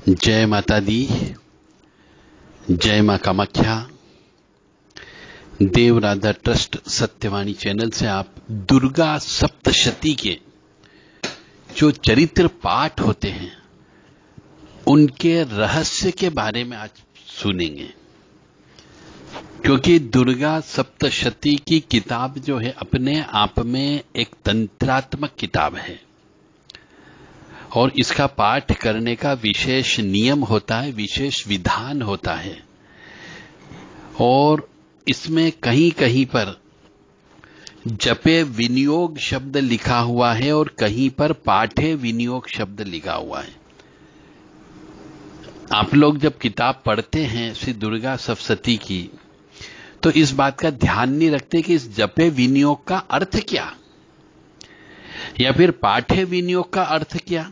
जय माता दी, जय मां कामाख्या। देव राधा ट्रस्ट सत्यवाणी चैनल से आप दुर्गा सप्तशती के जो चरित्र पाठ होते हैं उनके रहस्य के बारे में आज सुनेंगे, क्योंकि दुर्गा सप्तशती की किताब जो है अपने आप में एक तंत्रात्मक किताब है और इसका पाठ करने का विशेष नियम होता है, विशेष विधान होता है। और इसमें कहीं कहीं पर जपे विनियोग शब्द लिखा हुआ है और कहीं पर पाठे विनियोग शब्द लिखा हुआ है। आप लोग जब किताब पढ़ते हैं श्री दुर्गा सप्तशती की, तो इस बात का ध्यान नहीं रखते कि इस जपे विनियोग का अर्थ क्या, या फिर पाठे विनियोग का अर्थ क्या।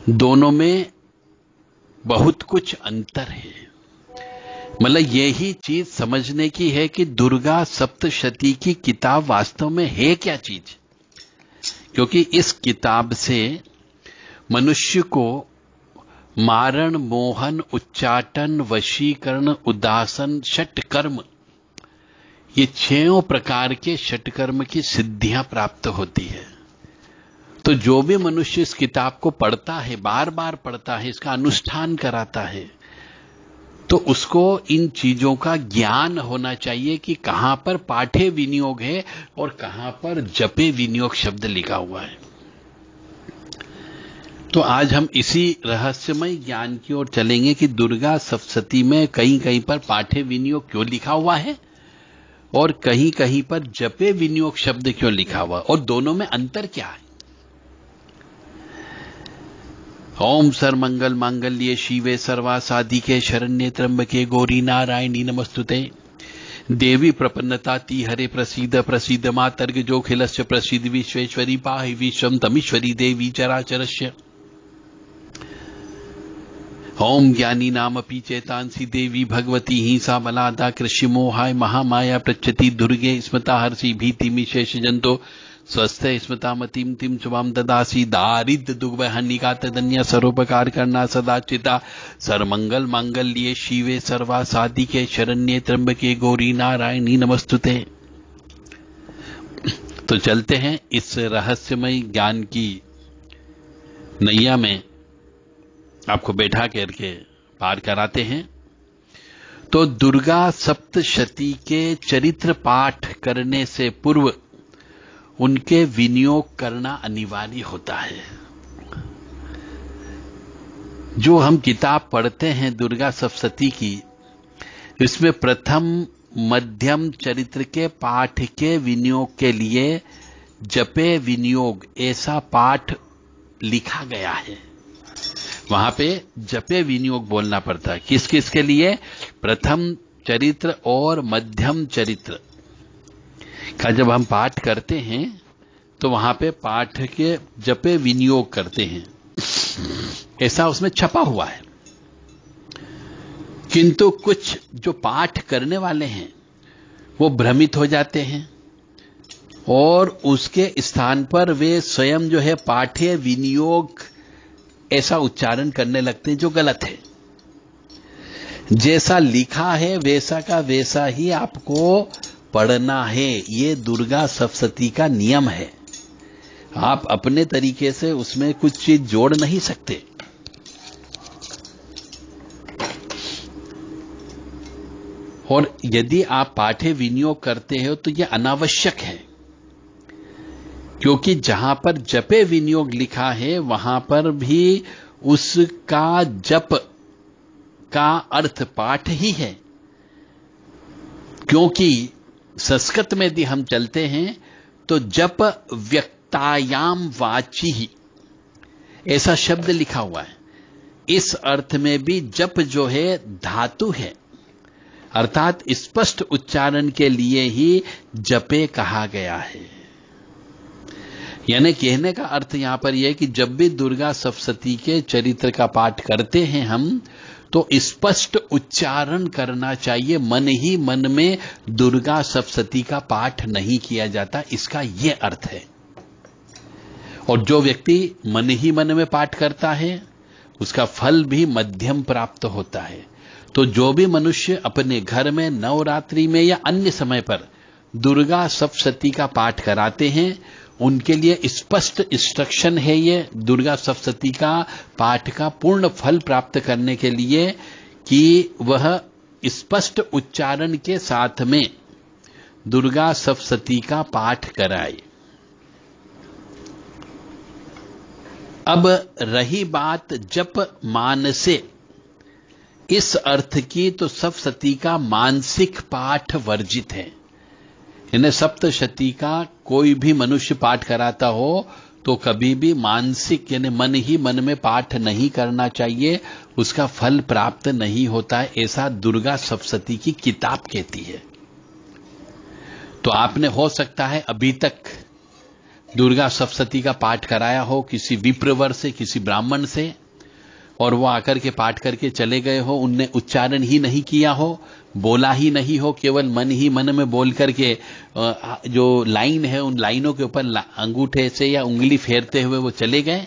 दोनों में बहुत कुछ अंतर है। मतलब यही चीज समझने की है कि दुर्गा सप्तशती की किताब वास्तव में है क्या चीज, क्योंकि इस किताब से मनुष्य को मारण, मोहन, उच्चाटन, वशीकरण, उदासन, षटकर्म, ये 6 प्रकार के षटकर्म की सिद्धियां प्राप्त होती है। तो जो भी मनुष्य इस किताब को पढ़ता है, बार बार पढ़ता है, इसका अनुष्ठान कराता है, तो उसको इन चीजों का ज्ञान होना चाहिए कि कहां पर पाठे विनियोग है और कहां पर जपे विनियोग शब्द लिखा हुआ है। तो आज हम इसी रहस्यमय ज्ञान की ओर चलेंगे कि दुर्गा सप्तशती में कहीं कहीं पर पाठे विनियोग क्यों लिखा हुआ है और कहीं कहीं पर जपे विनियोग शब्द क्यों लिखा हुआ है और दोनों में अंतर क्या है। ओम सर्वमंगल मांगल्ये शिवे सर्वासाधिके शरण्ये त्र्यंबके गौरी नारायणी नमस्तुते। देवी प्रपन्नताति हरे प्रसीद प्रसीद मातर्ग जोखिलस्य प्रसीद विश्वेश्वरी पाहि विश्वम तमीश्वरी देवी चराचरस्य। ओम ज्ञानी नामपि चेतांसी देवी भगवती हिंसा बलादा कृषि मोहाय महामाया प्रच्यति दुर्गे स्मृता हर्षि भीति विशेष जंतो स्वस्थ स्मृतामतिम तिम शुभम ददासी। दारिद्र दुर्वहनिका तदन्य सरोपकार करना सदाचिता। सर्वमंगल मांगल्ये शिवे सर्वासाधिके शरण्ये त्र्यंबके गौरी नारायणी नमस्तुते। तो चलते हैं इस रहस्यमय ज्ञान की नैया में, आपको बैठा करके पार कराते हैं। तो दुर्गा सप्तशती के चरित्र पाठ करने से पूर्व उनके विनियोग करना अनिवार्य होता है। जो हम किताब पढ़ते हैं दुर्गा सप्तशती की, इसमें प्रथम मध्यम चरित्र के पाठ के विनियोग के लिए जपे विनियोग ऐसा पाठ लिखा गया है। वहां पे जपे विनियोग बोलना पड़ता है। किस किस के लिए? प्रथम चरित्र और मध्यम चरित्र का जब हम पाठ करते हैं तो वहां पे पाठ के जपे विनियोग करते हैं, ऐसा उसमें छपा हुआ है। किंतु कुछ जो पाठ करने वाले हैं वो भ्रमित हो जाते हैं और उसके स्थान पर वे स्वयं जो है पाठे विनियोग ऐसा उच्चारण करने लगते हैं, जो गलत है। जैसा लिखा है वैसा का वैसा ही आपको पढ़ना है। ये दुर्गा सप्तशती का नियम है। आप अपने तरीके से उसमें कुछ चीज जोड़ नहीं सकते। और यदि आप पाठे विनियोग करते हो तो यह अनावश्यक है, क्योंकि जहां पर जपे विनियोग लिखा है वहां पर भी उसका जप का अर्थ पाठ ही है। क्योंकि संस्कृत में यदि हम चलते हैं तो जप व्यक्तायाम वाची ही ऐसा शब्द लिखा हुआ है। इस अर्थ में भी जप जो है धातु है, अर्थात स्पष्ट उच्चारण के लिए ही जपे कहा गया है। यानी कहने का अर्थ यहां पर यह है कि जब भी दुर्गा सप्तशती के चरित्र का पाठ करते हैं हम, तो स्पष्ट उच्चारण करना चाहिए। मन ही मन में दुर्गा सप्तशती का पाठ नहीं किया जाता, इसका यह अर्थ है। और जो व्यक्ति मन ही मन में पाठ करता है उसका फल भी मध्यम प्राप्त होता है। तो जो भी मनुष्य अपने घर में नवरात्रि में या अन्य समय पर दुर्गा सप्तशती का पाठ कराते हैं, उनके लिए स्पष्ट इंस्ट्रक्शन है ये दुर्गा सप्तशती का पाठ का पूर्ण फल प्राप्त करने के लिए कि वह स्पष्ट उच्चारण के साथ में दुर्गा सप्तशती का पाठ कराए। अब रही बात जप मान से, इस अर्थ की तो सप्तशती का मानसिक पाठ वर्जित है। इन्हें सप्तशती का कोई भी मनुष्य पाठ कराता हो तो कभी भी मानसिक यानी मन ही मन में पाठ नहीं करना चाहिए, उसका फल प्राप्त नहीं होता है, ऐसा दुर्गा सप्तशती की किताब कहती है। तो आपने हो सकता है अभी तक दुर्गा सप्तशती का पाठ कराया हो किसी विप्रवर से, किसी ब्राह्मण से, और वो आकर के पाठ करके चले गए हो, उनने उच्चारण ही नहीं किया हो, बोला ही नहीं हो, केवल मन ही मन में बोल करके जो लाइन है उन लाइनों के ऊपर अंगूठे से या उंगली फेरते हुए वो चले गए,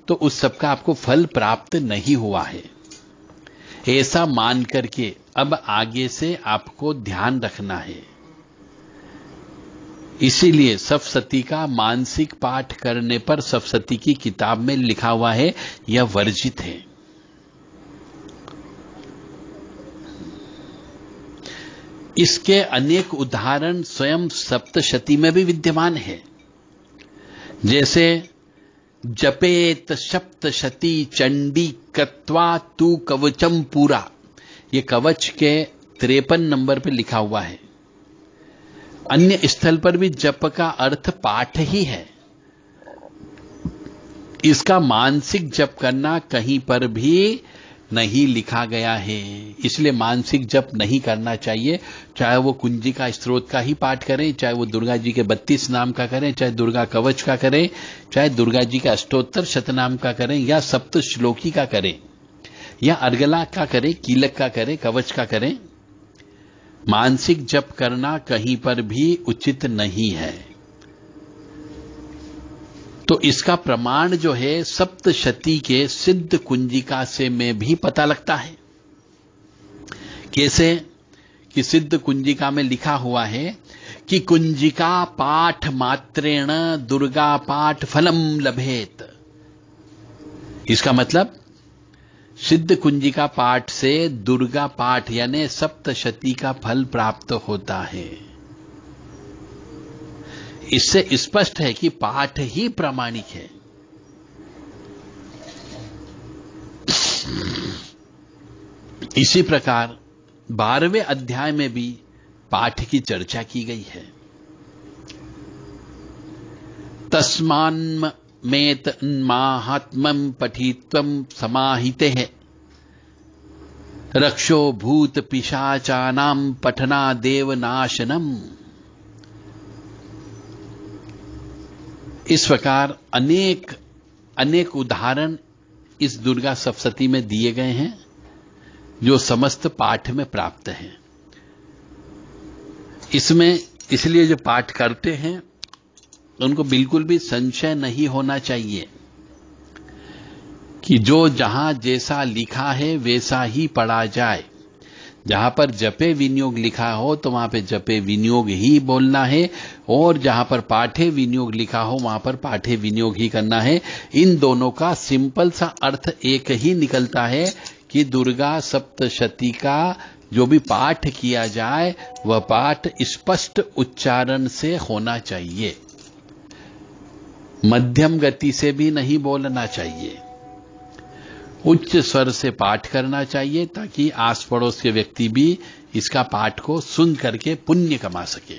तो उस सबका आपको फल प्राप्त नहीं हुआ है। ऐसा मान करके अब आगे से आपको ध्यान रखना है। इसीलिए सप्तशती का मानसिक पाठ करने पर सप्तशती की किताब में लिखा हुआ है यह वर्जित है। इसके अनेक उदाहरण स्वयं सप्तशती में भी विद्यमान है। जैसे जपेत सप्तशती चंडी कृत्वा तू कवचम पूरा, ये कवच के 53 नंबर पे लिखा हुआ है। अन्य स्थल पर भी जप का अर्थ पाठ ही है। इसका मानसिक जप करना कहीं पर भी नहीं लिखा गया है, इसलिए मानसिक जप नहीं करना चाहिए। चाहे वो कुंजिका स्त्रोत का ही पाठ करें, चाहे वो दुर्गा जी के 32 नाम का करें, चाहे दुर्गा कवच का करें, चाहे दुर्गा जी का अष्टोत्तर शतनाम का करें, या सप्त श्लोकी का करें, या अर्गला का करें, कीलक का करें, कवच का करें, मानसिक जप करना कहीं पर भी उचित नहीं है। तो इसका प्रमाण जो है सप्तशती के सिद्ध कुंजिका से में भी पता लगता है। कैसे कि सिद्ध कुंजिका में लिखा हुआ है कि कुंजिका पाठ मात्रेण दुर्गा पाठ फलम लभेत। इसका मतलब सिद्ध कुंजिका पाठ से दुर्गा पाठ यानी सप्तशती का फल प्राप्त होता है। इससे स्पष्ट है कि पाठ ही प्रामाणिक है। इसी प्रकार 12वें अध्याय में भी पाठ की चर्चा की गई है। तस्मान्मेत माहात्म्यं पठित्वं समाहिते है रक्षो भूत पिशाचानां पठना देवनाशनम। इस प्रकार अनेक उदाहरण इस दुर्गा सप्तशती में दिए गए हैं जो समस्त पाठ में प्राप्त हैं। इसमें इसलिए जो पाठ करते हैं उनको बिल्कुल भी संशय नहीं होना चाहिए कि जो जहां जैसा लिखा है वैसा ही पढ़ा जाए। जहां पर जपे विनियोग लिखा हो तो वहां पे जपे विनियोग ही बोलना है, और जहां पर पाठे विनियोग लिखा हो वहां पर पाठे विनियोग ही करना है। इन दोनों का सिंपल सा अर्थ एक ही निकलता है कि दुर्गा सप्तशती का जो भी पाठ किया जाए वह पाठ स्पष्ट उच्चारण से होना चाहिए, मध्यम गति से भी नहीं बोलना चाहिए, उच्च स्वर से पाठ करना चाहिए ताकि आस पड़ोस के व्यक्ति भी इसका पाठ को सुन करके पुण्य कमा सके।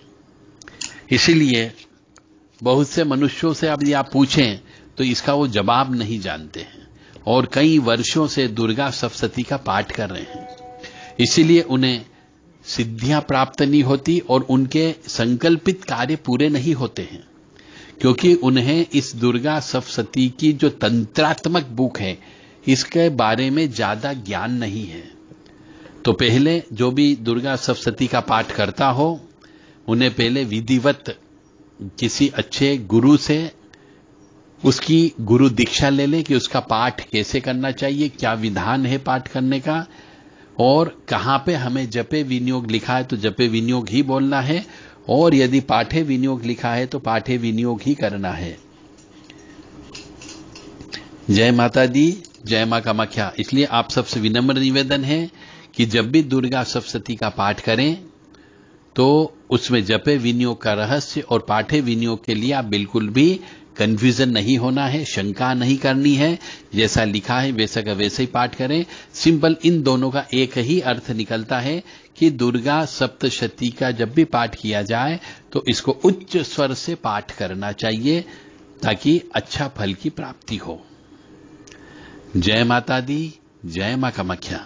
इसीलिए बहुत से मनुष्यों से यदि आप पूछें तो इसका वो जवाब नहीं जानते हैं और कई वर्षों से दुर्गा सप्तशती का पाठ कर रहे हैं। इसीलिए उन्हें सिद्धियां प्राप्त नहीं होती और उनके संकल्पित कार्य पूरे नहीं होते हैं, क्योंकि उन्हें इस दुर्गा सप्तशती की जो तंत्रात्मक बुक है इसके बारे में ज्यादा ज्ञान नहीं है। तो पहले जो भी दुर्गा सप्तशती का पाठ करता हो उन्हें पहले विधिवत किसी अच्छे गुरु से उसकी गुरु दीक्षा ले लें कि उसका पाठ कैसे करना चाहिए, क्या विधान है पाठ करने का, और कहां पे हमें जपे विनियोग लिखा है तो जपे विनियोग ही बोलना है, और यदि पाठे विनियोग लिखा है तो पाठे विनियोग ही करना है। जय माता दी, जय मां कामाख्या। इसलिए आप सबसे विनम्र निवेदन है कि जब भी दुर्गा सप्तशती का पाठ करें तो उसमें जपे विनियोग का रहस्य और पाठे विनियोग के लिए आप बिल्कुल भी कंफ्यूजन नहीं होना है, शंका नहीं करनी है। जैसा लिखा है वैसा का वैसे ही पाठ करें। सिंपल इन दोनों का एक ही अर्थ निकलता है कि दुर्गा सप्तशती का जब भी पाठ किया जाए तो इसको उच्च स्वर से पाठ करना चाहिए ताकि अच्छा फल की प्राप्ति हो। जय माता दी, जय मां कामाख्या।